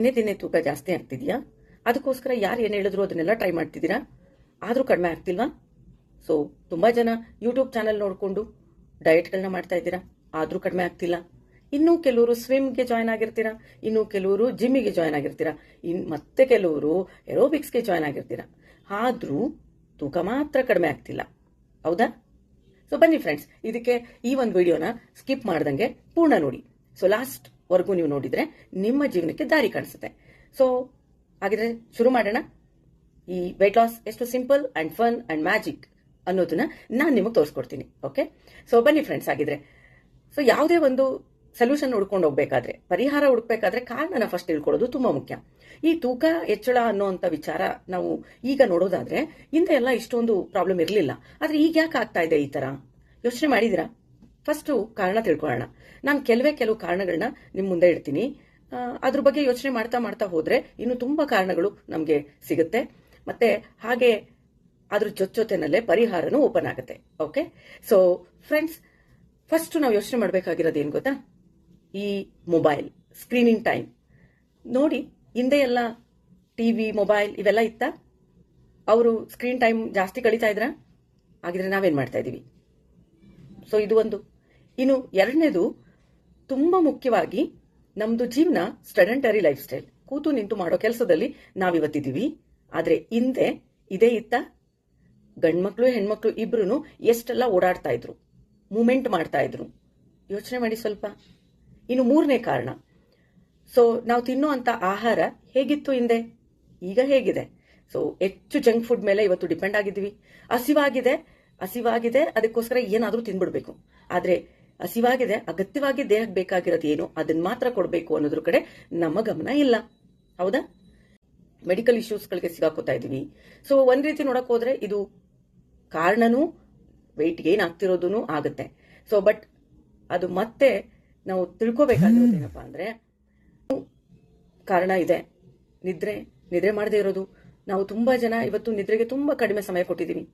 ದಿನೇ ದಿನೇ ತೂಕ ಜಾಸ್ತಿ ಆಗ್ತಿದ್ಯಾ? ಅದಕ್ಕೋಸ್ಕರ ಯಾರು ಏನು ಹೇಳಿದ್ರು ಅದನ್ನೆಲ್ಲ ಟ್ರೈ ಮಾಡ್ತಿದ್ದೀರಾ, ಆದರೂ ಕಡಿಮೆ ಆಗ್ತಿಲ್ವಾ? ಸೊ ತುಂಬಾ ಜನ ಯೂಟ್ಯೂಬ್ ಚಾನಲ್ ನೋಡಿಕೊಂಡು ಡಯಟ್ಗಳನ್ನ ಮಾಡ್ತಾ ಇದ್ದೀರಾ, ಆದರೂ ಕಡಿಮೆ ಆಗ್ತಿಲ್ಲ. ಇನ್ನು ಕೆಲವರು ಸ್ವಿಮ್ಗೆ ಜಾಯ್ನ್ ಆಗಿರ್ತೀರಾ, ಇನ್ನು ಕೆಲವರು ಜಿಮ್ಮಿಗೆ ಜಾಯ್ನ್ ಆಗಿರ್ತೀರಾ, ಮತ್ತೆ ಕೆಲವರು ಏರೋಬಿಕ್ಸ್ಗೆ ಜಾಯ್ನ್ ಆಗಿರ್ತೀರಾ, ಆದರೂ ತೂಕ ಮಾತ್ರ ಕಡಿಮೆ ಆಗ್ತಿಲ್ಲ. ಹೌದಾ? ಸೊ ಬನ್ನಿ ಫ್ರೆಂಡ್ಸ್, ಇದಕ್ಕೆ ಈ ಒಂದು ವಿಡಿಯೋನ ಸ್ಕಿಪ್ ಮಾಡ್ದಂಗೆ ಪೂರ್ಣ ನೋಡಿ. ಸೊ ಲಾಸ್ಟ್ ವರ್ಗೂ ನೀವು ನೋಡಿದ್ರೆ ನಿಮ್ಮ ಜೀವನಕ್ಕೆ ದಾರಿ ಕಾಣಿಸುತ್ತೆ. ಸೊ ಹಾಗಿದ್ರೆ ಶುರು ಮಾಡೋಣ. ಈ ವೆಯ್ಟ್ ಲಾಸ್ ಎಷ್ಟು simple and fun and magic ಅನ್ನೋದನ್ನ ನಾನು ನಿಮಗೆ ತೋರಿಸ್ಕೊಡ್ತೀನಿ. ಓಕೆ, ಸೊ ಬನ್ನಿ ಫ್ರೆಂಡ್ಸ್. ಆಗಿದ್ರೆ ಸೊ ಯಾವುದೇ ಒಂದು ಸೊಲ್ಯೂಷನ್ ಹುಡ್ಕೊಂಡು ಹೋಗ್ಬೇಕಾದ್ರೆ, ಪರಿಹಾರ ಹುಡುಕ್ಬೇಕಾದ್ರೆ ಕಾರಣನ ಫಸ್ಟ್ ತಿಳ್ಕೊಳ್ಳೋದು ತುಂಬಾ ಮುಖ್ಯ. ಈ ತೂಕ ಹೆಚ್ಚಳ ಅನ್ನೋಂಥ ವಿಚಾರ ನಾವು ಈಗ ನೋಡೋದಾದ್ರೆ ಹಿಂದೆ ಎಲ್ಲ ಇಷ್ಟೊಂದು ಪ್ರಾಬ್ಲಮ್ ಇರಲಿಲ್ಲ. ಆದ್ರೆ ಈಗ ಯಾಕೆ ಆಗ್ತಾ ಇದೆ ಈ ತರ ಯೋಚನೆ ಮಾಡಿದಿರಾ? ಫಸ್ಟ್ ಕಾರಣ ತಿಳ್ಕೊಳ್ಳೋಣ. ನಾನು ಕೆಲವು ಕಾರಣಗಳನ್ನ ನಿಮ್ ಮುಂದೆ ಇಡ್ತೀನಿ. ಅದ್ರ ಬಗ್ಗೆ ಯೋಚನೆ ಮಾಡ್ತಾ ಮಾಡ್ತಾ ಹೋದ್ರೆ ಇನ್ನು ತುಂಬಾ ಕಾರಣಗಳು ನಮ್ಗೆ ಸಿಗುತ್ತೆ. ಮತ್ತೆ ಹಾಗೆ ಅದ್ರ ಜೊತೆನಲ್ಲೇ ಪರಿಹಾರನೂ ಓಪನ್ ಆಗುತ್ತೆ. ಓಕೆ, ಸೊ ಫ್ರೆಂಡ್ಸ್, ಫಸ್ಟ್ ನಾವು ಯೋಚನೆ ಮಾಡ್ಬೇಕಾಗಿರೋದು ಏನ್ ಗೊತ್ತಾ? ಈ ಮೊಬೈಲ್ ಸ್ಕ್ರೀನಿಂಗ್ ಟೈಮ್ ನೋಡಿ. ಹಿಂದೆ ಎಲ್ಲ ಟಿವಿ, ಮೊಬೈಲ್ ಇವೆಲ್ಲ ಇತ್ತ? ಅವರು ಸ್ಕ್ರೀನ್ ಟೈಮ್ ಜಾಸ್ತಿ ಕಳೀತಾ ಇದ್ರ? ಹಾಗಿದ್ರೆ ನಾವೇನ್ ಮಾಡ್ತಾ ಇದೀವಿ? ಸೊ ಇದು ಒಂದು. ಇನ್ನು ಎರಡನೇದು, ತುಂಬಾ ಮುಖ್ಯವಾಗಿ ನಮ್ದು ಜೀವನ ಸ್ಟೆಡೆಂಟರಿ ಲೈಫ್ ಸ್ಟೈಲ್, ಕೂತು ನಿಂತು ಮಾಡೋ ಕೆಲಸದಲ್ಲಿ ನಾವಿವತ್ತಿದ್ದೀವಿ. ಆದ್ರೆ ಹಿಂದೆ ಇದೇ ಇತ್ತ? ಗಂಡ್ಮಕ್ಳು ಹೆಣ್ಮಕ್ಳು ಇಬ್ರು ಎಷ್ಟೆಲ್ಲ ಓಡಾಡ್ತಾ ಇದ್ರು, ಮೂವ್ಮೆಂಟ್ ಮಾಡ್ತಾ ಇದ್ರು. ಯೋಚನೆ ಮಾಡಿ ಸ್ವಲ್ಪ. ಇನ್ನು ಮೂರನೇ ಕಾರಣ, ಸೊ ನಾವು ತಿನ್ನೋ ಅಂತ ಆಹಾರ ಹೇಗಿತ್ತು ಹಿಂದೆ, ಈಗ ಹೇಗಿದೆ? ಸೊ ಹೆಚ್ಚು ಜಂಕ್ ಫುಡ್ ಮೇಲೆ ಇವತ್ತು ಡಿಪೆಂಡ್ ಆಗಿದ್ವಿ. ಹಸಿವಾಗಿದೆ ಅದಕ್ಕೋಸ್ಕರ ಏನಾದ್ರೂ ತಿನ್ಬಿಡ್ಬೇಕು. ಆದ್ರೆ ಹಸಿವಾಗಿದೆ, ಅಗತ್ಯವಾಗಿ ದೇಹಕ್ಕೆ ಬೇಕಾಗಿರೋದು ಏನು ಅದನ್ನ ಮಾತ್ರ ಕೊಡಬೇಕು ಅನ್ನೋದ್ರ ಕಡೆ ನಮ್ಮ ಗಮನ ಇಲ್ಲ. ಹೌದಾ? ಮೆಡಿಕಲ್ ಇಶ್ಯೂಸ್ಗಳಿಗೆ ಸಿಗಾಕೋತಾ ಇದೀವಿ. ಸೊ ಒಂದ್ ರೀತಿ ನೋಡಕ್ ಹೋದ್ರೆ ಇದು ಕಾರಣನೂ ವೆಯ್ಟ್ ಗೇನ್ ಆಗ್ತಿರೋದೂ ಆಗುತ್ತೆ. ಸೊ ಬಟ್ ಅದು ಮತ್ತೆ ನಾವು ತಿಳ್ಕೋಬೇಕಾಗಿರೋದು ಏನಪ್ಪಾ ಅಂದ್ರೆ, ಕಾರಣ ಇದೆ ನಿದ್ರೆ ಮಾಡದೇ ಇರೋದು. ನಾವು ತುಂಬಾ ಜನ ಇವತ್ತು ನಿದ್ರೆಗೆ ತುಂಬಾ ಕಡಿಮೆ ಸಮಯ ಕೊಟ್ಟಿದ್ದೀವಿ.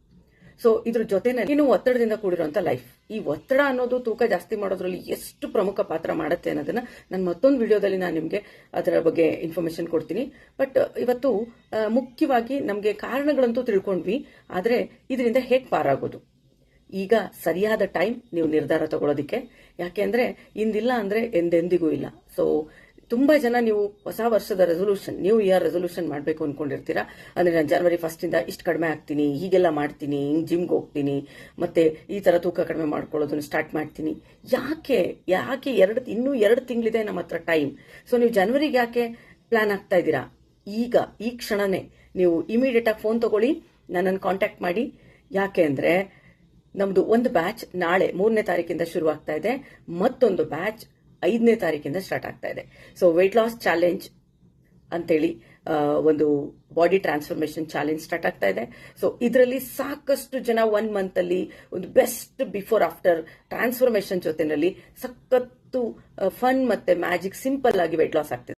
ಸೊ ಇದ್ರ ಜೊತೆನಲ್ಲಿ ಇನ್ನು ಒತ್ತಡದಿಂದ ಕೂಡಿರುವಂತ ಲೈಫ್. ಈ ಒತ್ತಡ ಅನ್ನೋದು ತೂಕ ಜಾಸ್ತಿ ಮಾಡೋದ್ರಲ್ಲಿ ಎಷ್ಟು ಪ್ರಮುಖ ಪಾತ್ರ ಮಾಡುತ್ತೆ ಅನ್ನೋದನ್ನ ನಾನು ಮತ್ತೊಂದು ವಿಡಿಯೋದಲ್ಲಿ ನಾನು ನಿಮ್ಗೆ ಅದರ ಬಗ್ಗೆ ಇನ್ಫಾರ್ಮೇಶನ್ ಕೊಡ್ತೀನಿ. ಬಟ್ ಇವತ್ತು ಮುಖ್ಯವಾಗಿ ನಮ್ಗೆ ಕಾರಣಗಳಂತೂ ತಿಳ್ಕೊಂಡ್ವಿ, ಆದ್ರೆ ಇದರಿಂದ ಹೇಗ್ ಪಾರಾಗೋದು? ಈಗ ಸರಿಯಾದ ಟೈಮ್ ನೀವು ನಿರ್ಧಾರ ತಗೊಳ್ಳೋದಿಕ್ಕೆ. ಯಾಕೆಂದ್ರೆ ಇಂದಿಲ್ಲ ಅಂದ್ರೆ ಎಂದೆಂದಿಗೂ ಇಲ್ಲ. ಸೊ ತುಂಬಾ ಜನ ನೀವು ಹೊಸ ವರ್ಷದ ರೆಸೊಲ್ಯೂಷನ್, ನ್ಯೂ ಇಯರ್ ರೆಸೊಲ್ಯೂಷನ್ ಮಾಡಬೇಕು ಅನ್ಕೊಂಡಿರ್ತೀರಾ. ಅಂದ್ರೆ ನಾನು ಜನವರಿ 1 ಇಂದ ಇಷ್ಟು ಕಡಿಮೆ ಆಗ್ತೀನಿ, ಹೀಗೆಲ್ಲ ಮಾಡ್ತೀನಿ, ಜಿಮ್ಗೆ ಹೋಗ್ತೀನಿ, ಮತ್ತೆ ಈ ತರ ತೂಕ ಕಡಿಮೆ ಮಾಡ್ಕೊಳ್ಳೋದನ್ನ ಸ್ಟಾರ್ಟ್ ಮಾಡ್ತೀನಿ. ಯಾಕೆ ಇನ್ನೂ 2 ತಿಂಗಳಿದೆ ನಮ್ಮ ಹತ್ರ ಟೈಮ್. ಸೊ ನೀವು ಜನವರಿಗೆ ಯಾಕೆ ಪ್ಲಾನ್ ಆಗ್ತಾ ಇದ್ದೀರಾ? ಈ ಕ್ಷಣನೇ ನೀವು ಇಮಿಡಿಯೇಟ್ ಆಗಿ ಫೋನ್ ತಗೊಳ್ಳಿ, ನನ್ನನ್ನು ಕಾಂಟ್ಯಾಕ್ಟ್ ಮಾಡಿ. ಯಾಕೆ ಅಂದ್ರೆ ನಮ್ದು ಒಂದು ಬ್ಯಾಚ್ ನಾಳೆ 3ನೇ ತಾರೀಕಿಂದ ಶುರು ಆಗ್ತಾ ಇದೆ, ಮತ್ತೊಂದು ಬ್ಯಾಚ್ 5ನೇ ತಾರೀಕಿಂದ ಸ್ಟಾರ್ಟ್ ಆಗ್ತಾ ಇದೆ. ಸೊ ವೆಯ್ಟ್ ಲಾಸ್ ಚಾಲೆಂಜ್ ಅಂತೇಳಿ ಒಂದು ಬಾಡಿ ಟ್ರಾನ್ಸ್ಫಾರ್ಮೇಶನ್ ಚಾಲೆಂಜ್ ಸ್ಟಾರ್ಟ್ ಆಗ್ತಾ ಇದೆ. ಸೊ ಇದರಲ್ಲಿ ಸಾಕಷ್ಟು ಜನ 1 ಮಂತ್ ಅಲ್ಲಿ ಒಂದು ಬೆಸ್ಟ್ ಬಿಫೋರ್ ಆಫ್ಟರ್ ಟ್ರಾನ್ಸ್ಫಾರ್ಮೇಶನ್ ಜೊತೆನಲ್ಲಿ ಸಖತ್ತು ಫನ್ ಮತ್ತೆ ಮ್ಯಾಜಿಕ್ ಸಿಂಪಲ್ ಆಗಿ ವೆಯ್ಟ್ ಲಾಸ್ ಆಗ್ತಿದೆ.